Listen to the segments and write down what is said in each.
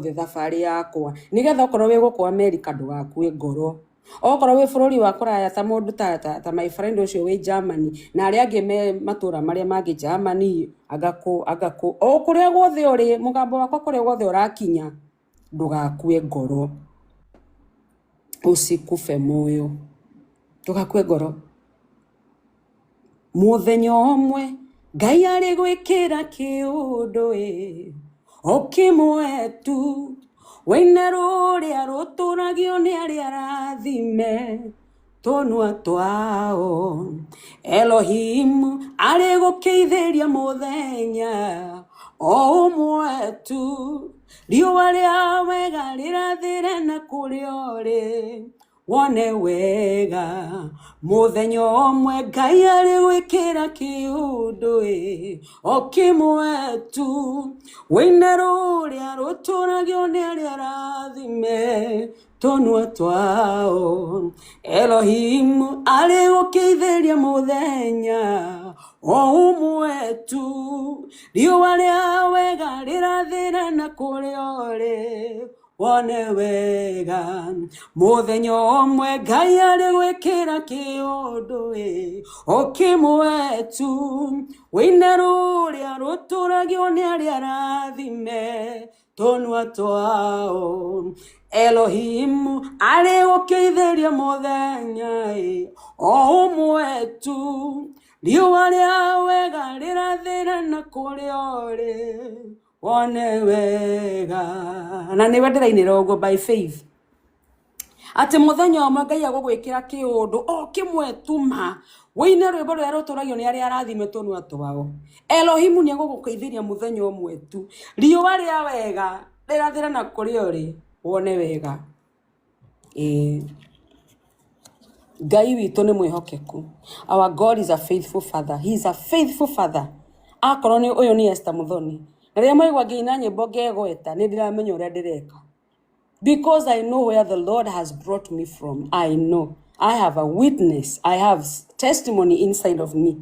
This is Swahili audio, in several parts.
the thabari yakwa nigetha okorwo wi guku America ndugakue ngoro okorwo wi bururi wa kuraya ta mundu ta my friend ucio wi Germany na ari angi me matura maria mangi Germany agaku o kuria guothe uri mugambo wakwa kuria guothe urakinya ndugakue ngoro usikufe moyo ndugakue ngoro muthenya umwe Ngai ari gwikira kiundu okimwe tu wena ruria ruturagio ni ari arathime tonwa twao Elohim ari gukeithiria muthenya omwe tu riua ria wega rirathire na kuria uri wone wega muthenya omwe Ngai ari gwikira kiundu okimwe tu wena ruria ruturagio ni ari arathime tonwa twao Elohim ari gukeithiria muthenya omwe tu riua ria wega rirathire na kuria uri wone wega muthenya omwe Ngai ari gwikira kiundu okimwe tu wina ruria ruturagio ni ari arathime tonwa twao Elohim ari gukeithiria muthenya omwe tu riua ria wega rirathire na kuria uri wone wega na ni wenderainira ugo by faith ati muthenya omwe Ngai agugwikira kiundu o kimwe tuma wine rwimbo rwa ruturagio ni ari arathime tonwa twao Elohim ni agugukeithiria muthenya omwe tu riua ria wega rirathire na kuria uri wone wega Ngai witu ni mwihokeku. Our God is a faithful father. He is a faithful father. Akorwo ni uyu ni Esther Muthoni na ria mwaigua nginya nyimbo ngegweta ni ndiramenya uria ndireka because I know where the Lord has brought me from. I know I have a witness, I have testimony inside of me.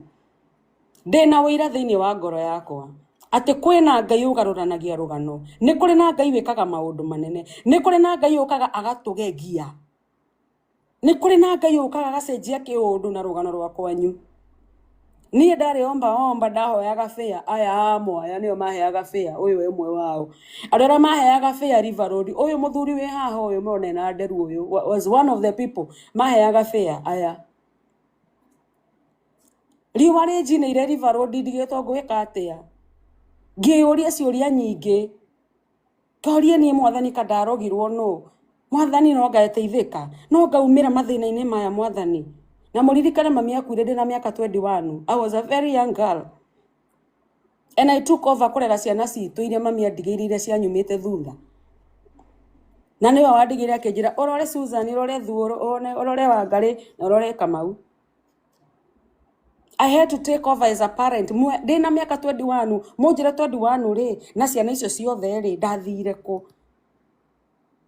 Ndina wira thiini wa ngoro yakwa ati kwina Ngai ugaruranagia rugano, ni kuri na Ngai wikaga maundu manene, ni kuri na Ngai ukaga agatugegia, ni kuri na Ngai ukaga agacenjia kiundu na rugano rwa kwanyu. Niĩ ndarĩ omba ndahoyaga fare aya amwe aya nĩo maheaga fare ũyũ ĩmwe wao andũ arĩa maheaga fare River Road ũyũ mũthuri wĩ haha ũyũ mũone na nderu ũyũ was one of the people maheaga fare aya riũa rĩnjinĩire River Road ndigĩtwo ngwĩka atĩa ngĩũria ciũria nyingĩ ngorie niĩ mwathani ka ndarogirwo no mwathani no ngateithĩka no ngaumĩra mathĩna-inĩ maya mwathani na muririkane mami akuire ndina miaka 21. I was a very young girl and I took over kurera ciana citu iria mami andigĩire iria cianyumĩte thutha na niwe wandigĩire akĩnjĩra urore Susan urore Thuo urore Wangari na urore Kamau. I had to take over as a parent ndina miaka 21 munjire 21 ri na ciana icio ciothe ri ndathire ku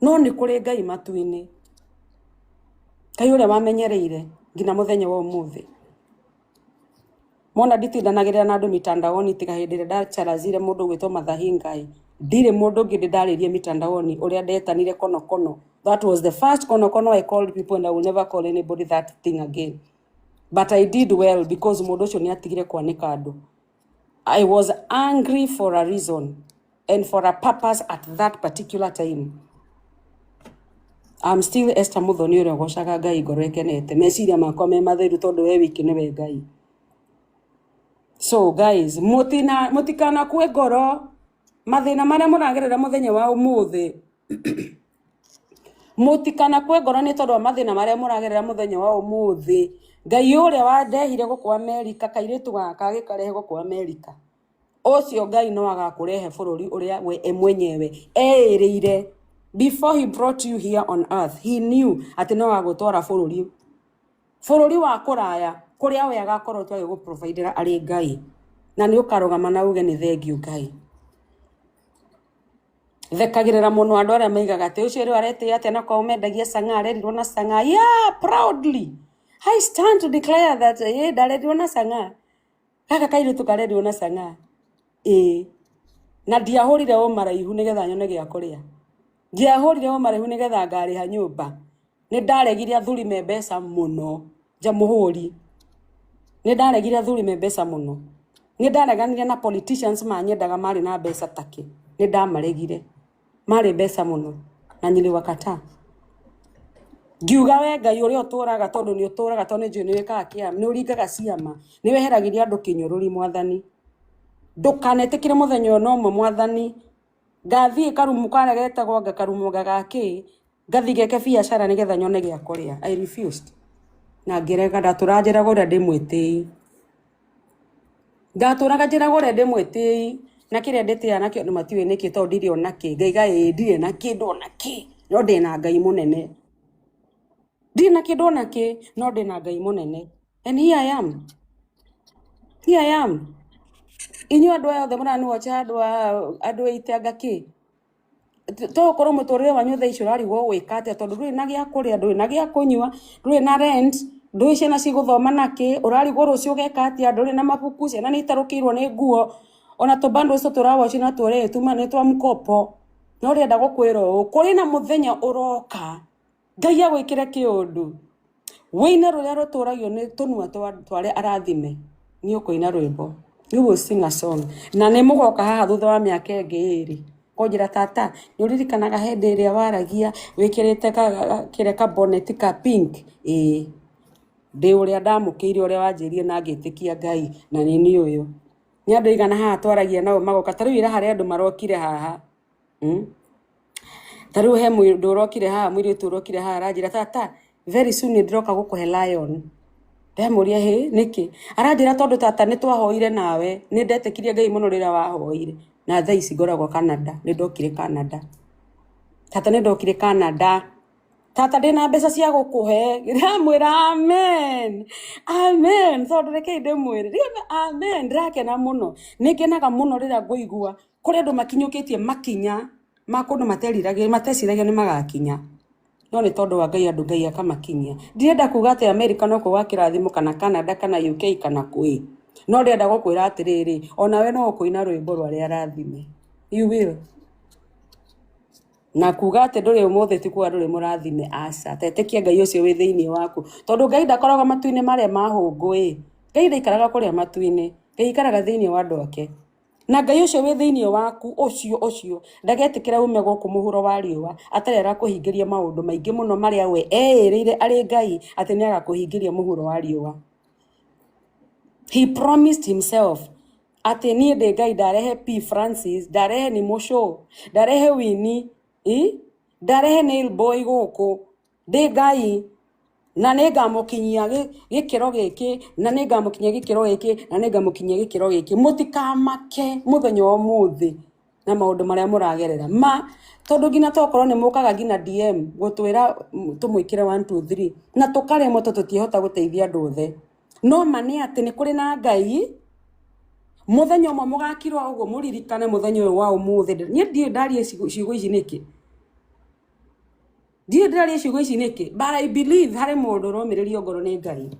no ni kuri Ngai matu-ini Ngai uria wamenyereire ngina muthenya wa umuthi mona nditindanagirira na andu mitandaoni tiga hindi ria ndacharazire mundu gwitwo Mathahi Ngai ndire mundu ngi ndaririe mitandaoni uria ndetanire kono. That was the first kono I called people and I will never call anybody that thing again, but I did well because mundu ucio ni atigire kwanika andu. I was angry for a reason and for a purpose at that particular time. I'm still Esther Muthoni uria gocaga Ngai ngoro ekenete meciria makwa me matheru tondu we wiki niwe Ngai. So guys, mutikana kue ngoro mathina maria muragerera muthenya wa umuthi mutikana kue ngoro ni tondu mathina maria muragerera muthenya wa umuthi Ngai uria wandehire guku America kairitu gaka gikarehe guku America ucio Ngai no agakurehe bururi uria we mwenyewe eirire. Before he brought you here on earth, he knew ati no agutwara bururi wa kuraya kuria we agakorwo twage go provider ari Ngai na ni ukarugama na uge ni thengiu Ngai. Thekagirira muno andu aria maigaga ati ucio ri arete ati na kwa umendagia sanga arerirwo na sanga. Yeah, proudly I stand to declare that ndarerirwo na sanga kaka kairitu karerirwo na sanga na ndiahũrire o maraihu nigetha nyone gĩa kũrĩa. Ndiahũrire o maraihu nigetha ngarĩha nyũmba. Nĩ ndaregire athurime mbeca mũno njamũhũri. Nĩ ndaregire athurime mbeca mũno. Nĩ ndareganire na politicians manyendaga marĩ na mbeca take. Nĩ ndamaregire. Marĩ mbeca mũno na niliwakataa. Ngiuga we Ngai ũrĩa ũtũraga tondũ nĩ ũtũraga tondũ nĩ wĩkaga kĩama, nĩ ũringaga ciama, nĩ weheragĩria andũ kĩnyũrũri Mwathani. Ndũkanetĩkĩre mũthenya no ũmwe Mwathani ngathiĩ karumu karĩa getagwo karumu gagakĩ ngathi geke biacara nĩgetha nyone gĩa kũrĩa. I refused. Na ngĩrega ndatũranjĩraga ũrĩa ndĩmwĩtĩi. Ndatũraga njĩraga ũrĩa ndĩmwĩtĩi na kĩrĩa ndĩtĩaga nakĩo andũ matiũĩ nĩkĩ tondũ ndirĩ ona kĩ. Ngaiga ndirĩ na kĩndũ ona kĩ no ndĩ na Ngai mũnene. Ndirĩ na kĩndũ ona kĩ no ndĩ na Ngai mũnene. And here I am. Here I am. Inyuĩ andũ othe mũraniwatcha andũ aitanga kĩ. Tokorwo mũtũrĩre wanyu thaa icio ũrarigwo gwĩka atĩa tondũ ndũrĩ na gĩa kũrĩa, ndũrĩ na gĩa kũnyua, ndũrĩ na rent, ndũrĩ ciana cigũthoma nakĩ, ũrarigwo rũciũ ũgeka atĩa, ndũrĩ na mabuku, ciana nĩ itarũkĩirwo nĩ nguo, ona tũbando ũcio tũrawatch na tũrĩ tuma nĩ twa mkopo. No ũrenda gũkwĩra ũũ, kũrĩ na mũthenya ũroka Ngai agwĩkĩre kĩũndũ. Wĩine rũrĩa rũtũragio nĩ tũnua twarĩa arathime. Nĩ ũkũina rwĩmbo. You will sing a song. Na nĩ mũgoka haha thutha wa mĩaka ĩngĩ ĩrĩ. Konjĩra tata, nĩ ũririkanaga hĩndĩ ĩrĩa waragia wĩkĩrĩte kĩrĩa ka bonnet ka pink. Ndĩ ũrĩa ndamũkĩire ũrĩa wanjĩrire na ngĩtĩkia Ngai na nĩ niĩ ũyũ. Nĩ andũ aigana haha twaragia nao magoka. Ta rĩu ira harĩ andũ marokire haha. Ta rĩu he mũndũ ũrokire haha, mũirĩtu ũrokire haha aranjĩra tata, very soon ndĩroka gũkũhe lion. Ndamũria hĩ nĩkĩ? Aranjĩra tondũ tata nĩ twahoire nawe, nĩ ndetĩkirie Ngai mũno rĩrĩa wahoire. Na thaa ici ngoragwo Canada, nĩ ndokire Canada. Tata nĩ ndokire Canada. Tata ndĩna mbeca cia gũkũhe. Ndamwĩra amen. Amen. Tondũ rekei ndĩmwĩre. Amen. Ndĩrakena mũno. Nĩ ngenaga mũno rĩrĩa ngũigua kũrĩ andũ makinyũkĩtie makinya ma kũndũ mateciragia nĩ magakinya. No nĩ tondũ wa Ngai andũ Ngai akamakinyia. Ndirenda kuga atĩ America no kuga kĩrathimo kana Canada kana UK kana kwĩ. No ndĩrenda gũkwĩra atĩrĩrĩ, ona we no ũkũina rwĩmbo rwa arathime. You will. Na kuga atĩ ndũrĩ ũmũthĩ ti kuga ndũrĩ mũrathime aca. Tetĩkia Ngai ũcio wĩ thĩinĩ waku. Tondũ Ngai ndakoragwo matu-inĩ marĩa mahũngũ. Ngai ndaikaraga kũrĩa matu-inĩ. Ngai ikaraga thĩinĩ wa andũ ake. Na Ngai ũcio wĩ thĩinĩ waku ũcio ndagetĩkĩra ume gũkũ mũhuro wa riũa atarĩ arakũhingĩria maũndũ maingĩ mũno marĩa we erĩire arĩ Ngai atĩ nĩ agakũhingĩria mũhuro wa riũa. He promised himself atĩ niĩ ndĩ Ngai ndarehe P Francis, ndarehe Nimosho, ndarehe Winnie, ndarehe Nail Boy gũkũ, ndĩ Ngai na nĩ ngamũkinyia gĩkĩro gĩkĩ na nĩ ngamũkinyia gĩkĩro gĩkĩ na nĩ ngamũkinyia gĩkĩro gĩkĩ. Mũtikamake mũthenya wa ũmũthĩ na maũndũ marĩa mũragerera tondũ nginya tokorwo nĩ mũkaga nginya DM gũtwĩra tũmwĩkĩre 1 2 3 na tũkaremwo tondũ tũtiahota gũteithia andũ othe. No ma nĩ atĩ nĩ kũrĩ na Ngai mũthenya ũmwe mũgakirwo ũguo mũririkane mũthenya ũyũ wa ũmũthĩ. Niĩ ndiĩ ndarie ciugo ici nĩkĩ? Ndiĩ ndarie ciugo ici nĩkĩ? But I believe harĩ mũndũ ũromĩrĩrio ngoro nĩ Ngai.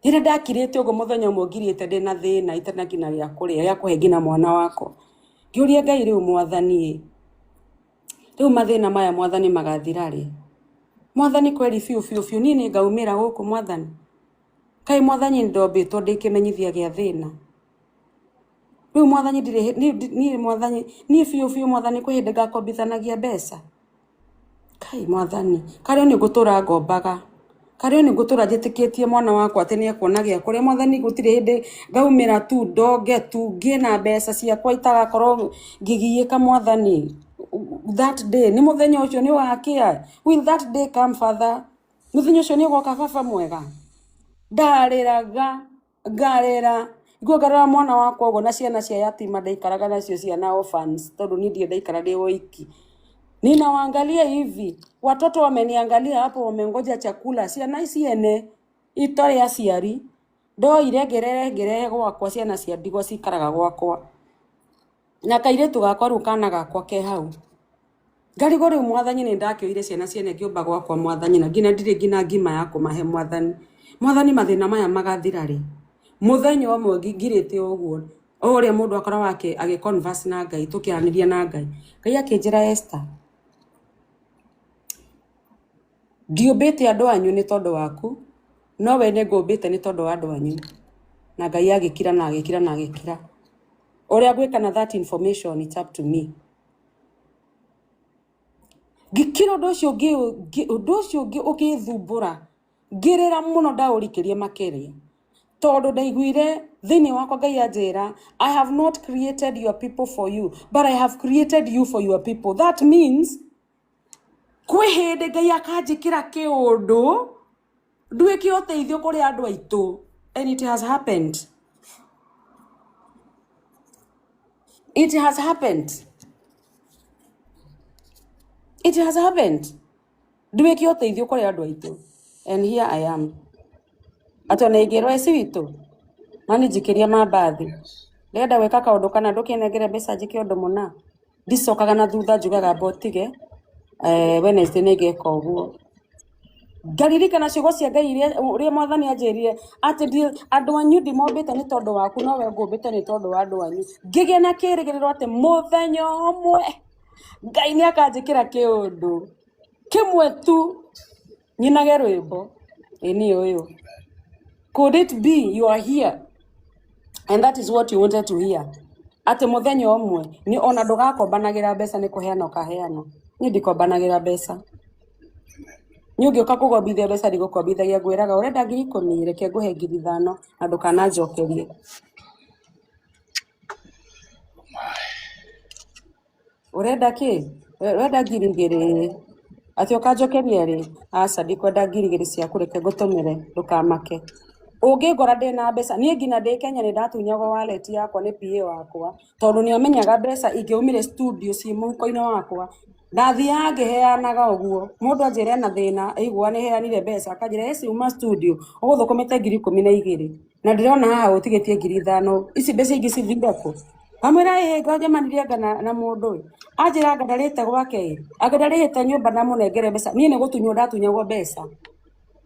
Rĩrĩa ndakirĩte ũguo mũthenya ũmwe ngirĩte ndĩna thĩna itarĩ nginya gĩa kũrĩa gĩa kũhe nginya mwana wakwa. Ngĩũria Ngai rĩu Mwathani rĩu mathĩna maya Mwathani magathira rĩ? Mwathani kweri biũ niĩ nĩ ngaumĩra gũkũ Mwathani. Kaĩ Mwathani ndombĩtwo ndĩ kĩmenyithia gĩa thĩna. Rĩu Mwathani niĩ Mwathani niĩ biũ Mwathani kwĩ hĩndĩ ngakombithanagia mbeca. Kai Mwathani karĩ nĩ ngũtũra ngombaga. Karĩ nĩ ngũtũra njĩtĩkĩtie mwana wakwa atĩ nĩ ekuona gĩa kũrĩa. Mwathani gũtirĩ hĩndĩ ngaumĩra tu ndonge tu ngĩna mbeca ciakwa itagakorwo ngĩgiĩka Mwathani. That day nĩ mũthenya ũcio nĩ wakĩa. Will that day come Father? Mũthenya ũcio nĩ ũgoka baba mwega. Ndarĩraga ngarĩra ngũgarũra mwana wakwa ũguo na ciana cia yatima ndaikaraga nacio ciana orphans tondũ niĩ ndiĩ ndaikara ndĩ woiki. Ninawaangalia hivi watoto wameniangalia hapo wamengoja chakula ciana isiene itarĩ aciari ndoire ngerehe gwakwa ciana cia ndigwa cikaraga gwakwa na kairĩtu gakwa rĩu kana gakwa ke hau ngarigwo rĩu Mwathani nĩ ndakĩoire ciana ciene ngĩũmba gwakwa Mwathani na nginya ndirĩ nginya ngima ya kũmahe Mwathani mathĩna maya magathira rĩ mũthenya ũmwe ngirĩte ũguo Ore mundu akora wake age converse na Ngai tukiaraniria na Ngai. Ngai akinjira Esther. Ndiumbite andu anyu ni tondu waku, no we ne ngumbite ni tondu wa andu anyu. Na Ngai agikira na agikira na agikira. Ore gwikana that information, it's up to me. Gikira undu ucio ungi ukithumbura ngirira muno ndaurikirie makiria tondu ndaiguire thiini wakwa Ngai anjira, I have not created your people for you, but I have created you for your people. That means kwi hindi Ngai akanjikira kiundu nduike uteithio kuri andu aitu, and it has happened. It has happened. It has happened. Nduike uteithio kuri andu aitu, and here I am. Atona igero eci witu mani jikiria mabathi ndenda weka kaundu kana ndukinegere mbeca njike undu muna ndicokaga na thutha njugaga botige Wednesday nigeka uguo ngaririkana ciugo cia Ngai iria mwathani anjirire ati andu anyu ndimombite ni tondu waku, no we ngumbite ni tondu wa andu anyu. Ngigia na kirigiriro ati muthenya umwe Ngai ni akanjikira kiundu kimwe tu nyinage rwimbo ini uyu. Could it be you are here and that is what you wanted to hear? Ati muthenya umwe ni ona ndugakombanagira mbeca ni kuheana ukaheana. Ni ndikombanagira mbeca. Ni ungioka kugombithia mbeca ndigukombithagia ngwiraga urenda 10,000 reke nguhe 5,000 na ndukananjokerie. Urenda ki? Urenda 2,000 ati ukanjokeria ri? Aca ndikwenda 2,000 ciaku reke ngutumire ndukamake. Ungingora ndina mbeca nie ngina ndi Kenya ni ndatunyagwo wallet yakwa ni PA wakwa tondu ni amenyaga mbeca ingiumire studio ci muko-ini wakwa ndathia ngiheanaga uguo mundu anjire na thina aigua ni heanire mbeca akanjira eci uma studio uguthukumite 12,000 na ndirona haha utigitie 5,000 ici mbeca ingi cithire ku amwira ngoja manirie ngana na mundu anjira ngandarite gwake angandarite nyumba na munengere mbeca nie ni gutunywo ndatunyagwo mbeca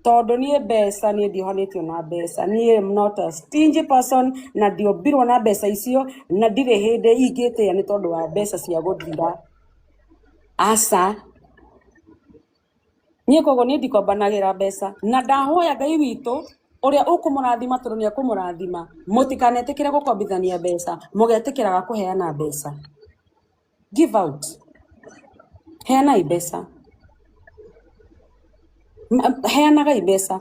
tondu nie mbeca nie ndihonetio na mbeca nie am not a stingy person na ndiombirwo na mbeca icio na ndire hindi ingite ni tondu wa mbeca cia guthira. Asa nie kogo nie ndikombanagira mbeca na ndahoya Ngai witu uria ukumurathima tondu ni akumurathima mutikanetikire gukombithania mbeca mugetikiraga kuheana mbeca. Give out, heana mbeca, heanaga mbeca.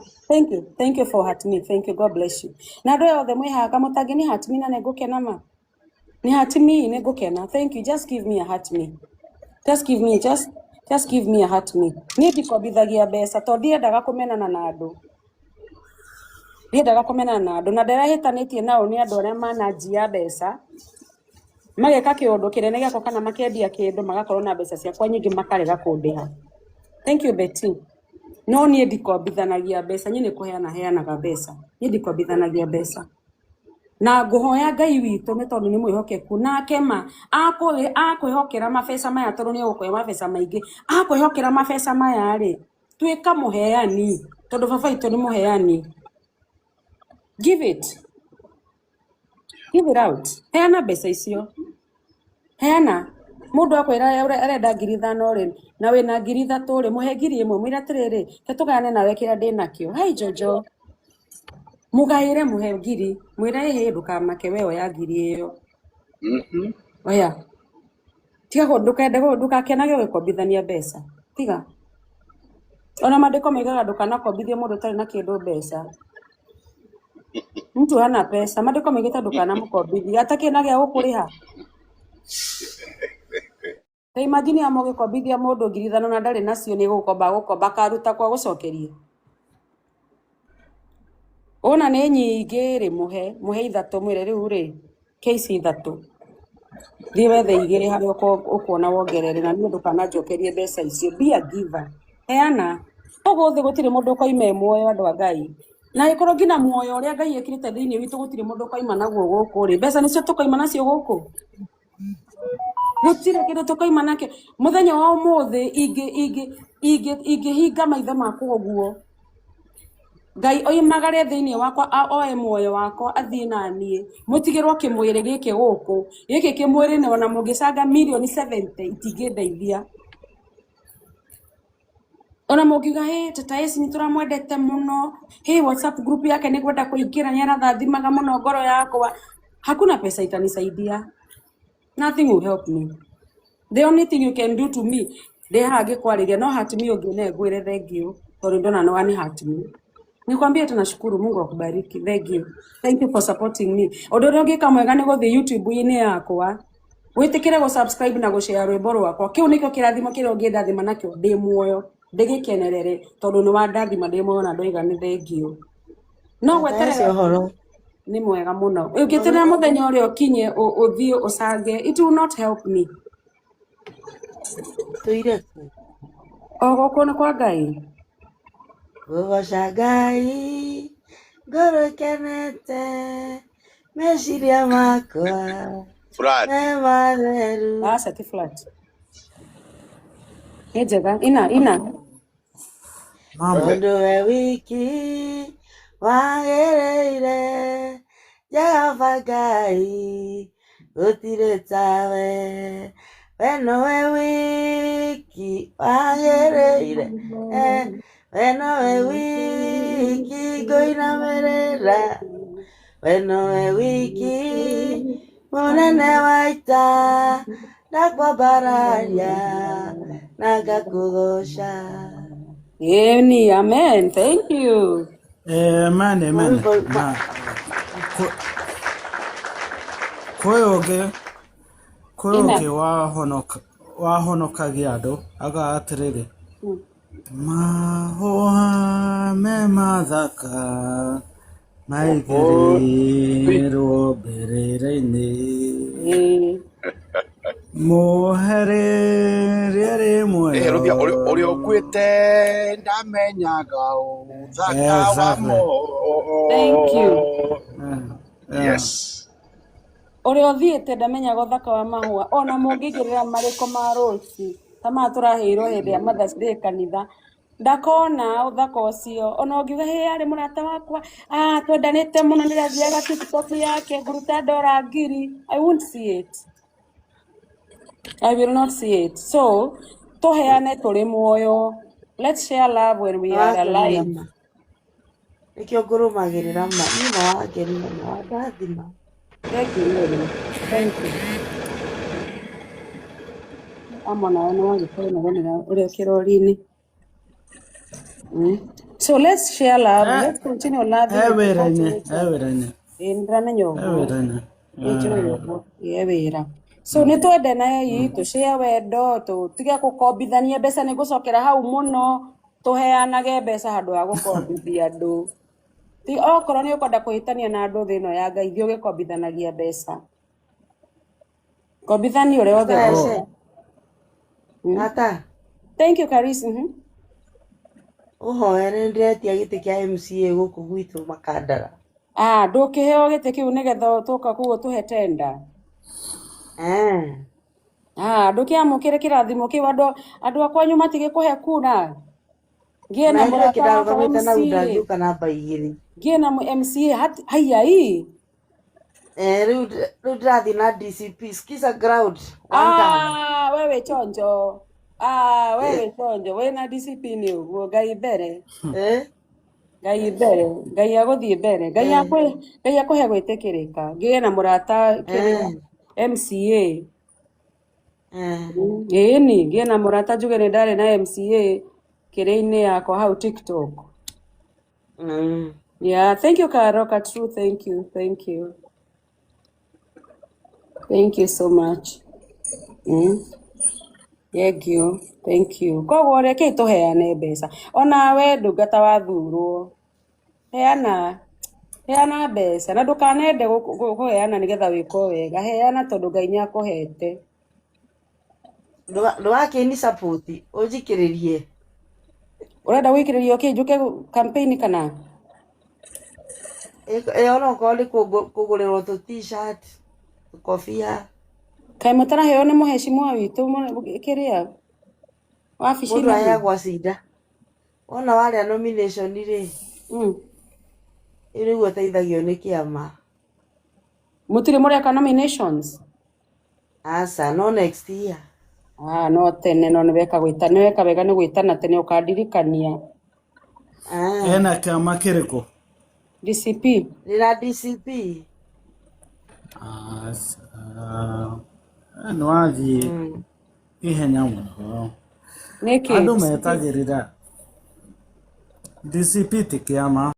Thank you for heart me. Thank you, God bless you. Na ndo yothe mwihaga mutangi ni heart me na negukena ma ni heart me negukena. Thank you, just give me a heart me. Just give me a heart me. Ni ndikombithagia mbeca tondu ndiendaga kumenana na andu. Ndiendaga kumenana na andu na ndirahitanitie nao ni andu aria manajia mbeca mageka kiundu kinene giako kana makendia kindu magakorwo na mbeca ciakwa nyingi makarega kundiha. Thank you Betty. No nie ndikombithanagia mbeca nyine heanaga mbeca nie ndikombithanagia mbeca na nguhoya Ngai witu ni tondu ni mwihokeku nake ma akwihokera mabeca maya tondu ni ugukoya mabeca maingi akwihokera mabeca maya ri twika muheani tondu baba itu ni muheani. Give it out. Heana mbeca icio, heana. Mundu akwira arenda 5,000 ri na wina 3,000 ri muhe 1,000 mwira atiriri ke tugane nawe kira ndinakio. Hai Jojo mugaire muhe 1,000 mwira ehe ndukamake we oya 1,000 iyo. Oya tiga ndukakenage gwikombithania mbeca tiga. Ona mandiko maigaga ndukanakombithia mundu utari na kindu mbeca. Mtu hana pesa mandiko maigita ndukanamukombithia atakenage gukuriha. Imagine amugikombithia mundu 5,000 na ndari nacio ni gukomba karuta kwa gucokerie. Ona ni nyingi ri muhe 3 mwire riu ri case 3 thi wethe 2 hari ukuona wongerere na ni ndukananjokerie mbeca icio. Be a giver, heana. Uguthi gutire mundu koima muoyo andu a Ngai na ikorwo ngina muoyo uria Ngai ekirite thiini witu gutire mundu koima naguo guku ri mbeca nicio tukoima nacio guku gutire kindu tukoima nake. Muthenya wa umuthi ingihinga maitho maku uguo Ngai oimagare thiini wakwa oe muoyo wakwa athie na nie mutigirwo kimwiri giki guku giki kimwiri ni ona mungicanga milioni 70 itingindeithia ona mungiuga tata esi ni turamwendete muno WhatsApp group yake ni kwenda kuingira ni arathathimaga muno ngoro yakwa hakuna pesa itanisaidia. Nothing will help me. The only thing you can do to me they hage kwariria no hurt me ungine ngwire thengio tondu ndona no ani hurt me. Nikwambia tunashukuru Mungu akubariki. Thank you. Thank you for supporting me. Odoro ngika mwega ni guthi YouTube-ini yakwa. Witikire go subscribe na go share rwimbo rwakwa. Kiu nikio kirathimo kiria ungiendathima nakio ndi muoyo. Ndigikenerere tondu ni wandathima ndi muoyo na ndoiga ni thank you. No gweterera ni mwega muno. Ungitirira muthenya uria ukinye uthie ucange it will not help me. Tuire ku. Ogo ni kwa Ngai. Gogoca Ngai ngoro ikenete meciria makwa me matheru. Seti flat. Njega ina Tondu we wiki wagereire Jehova Ngai gutire tawe we nowe wiki wagereire Weno we wiki ngoinamerera Weno we wiki munene waita ndakwambararia na ngakugoca. Amen. Thank you. Amen. Koyoge wahonokagia andu aga atiriri mahũa me mathaka maigĩrĩirwo mbĩrĩra-inĩ mũherĩria rĩ muoyo ũrĩa ũkuĩte ndamenyaga ũthaka wa mo. Thank you. Yes. Ũrĩa ũthiĩte ndamenyaga ũthaka wa mahũa ona mũngĩigĩrĩra marĩko ma rũci tama tũraheirwo hĩndĩ ya Mother's Day kanitha ndakona uthaka ucio ona ungiuga ari murata wakwa twendanite muno ndirathiaga TikTok yake nguruta ndora ngiri. I won't see it. I will not see it. So tuheane turi muoyo. Let's share love when we are alive. Nikio ngurumagirira ma ino wagerira na wadathima. Thank you. Thank you. Amona no wagikore na gonera uri kirori-ini. So let's share love. Let's continue loving. So ni twende na yi tu share wendo tu tige gukombithania mbeca ni gucokera hau muno tuheanage mbeca handu ha gukombithia andu ti okorwo ni ukwenda kuhitania na andu thino ya Ngai thio gikombithanagia mbeca kombithania uri othe ata. Thank you Karis. Uhoere ndiretia giti kia MCA guku gwitu Makandara. Ndukiheo giti kiu nigetha tuka kuo tuhe tenda. Ndukiamukire kirathimo kiu andu akwanyu matige kuhe kuna. Ngie na murata na udagiuka na baigiri. Ngie na MCA haya hii. Riu ndirathi na DCP skiza ground. Wewe chonjo. Wewe chonjo wena discipline uguo Ngai mbere. Ngai mbere, Ngai aguthie mbere, Ngai akuhe gwitikirika. Ngie na murata MCA. Ni ngie na murata njuge ni ndari na MCA kire-ini yakwa hau TikTok. Yeah, thank you Karoka, true, thank you. Thank you so much. Thank you. Koguo reke tuheane mbeca. Ona we ndungata wathurwo. Heana mbeca na ndukanende kuheana nigetha wiko wega. Heana tondu Ngai ni akuhete. Ndwake ni support ujikiririe. Urenda gwikiririo njuke campaign kana? Ona ukoli kugurirwo tu t-shirt, kofia. Kai mutara heo ni muheshimiwa witu kiria wabici mundu aya gwa cinda ona waria nomination ri Rĩu ũteithagio nĩ kĩama. Mũtirĩ mũreka nominations? Aca, no next year. No tene no nĩweka wega nĩ gwĩtana tene ũkandirikania. Ena kĩama kĩrĩkũ? DCP. Rĩra DCP. Nĩ wathiĩ ihenya mũno. Nĩkĩ? Andũ metagĩrĩra DCP ti kĩama.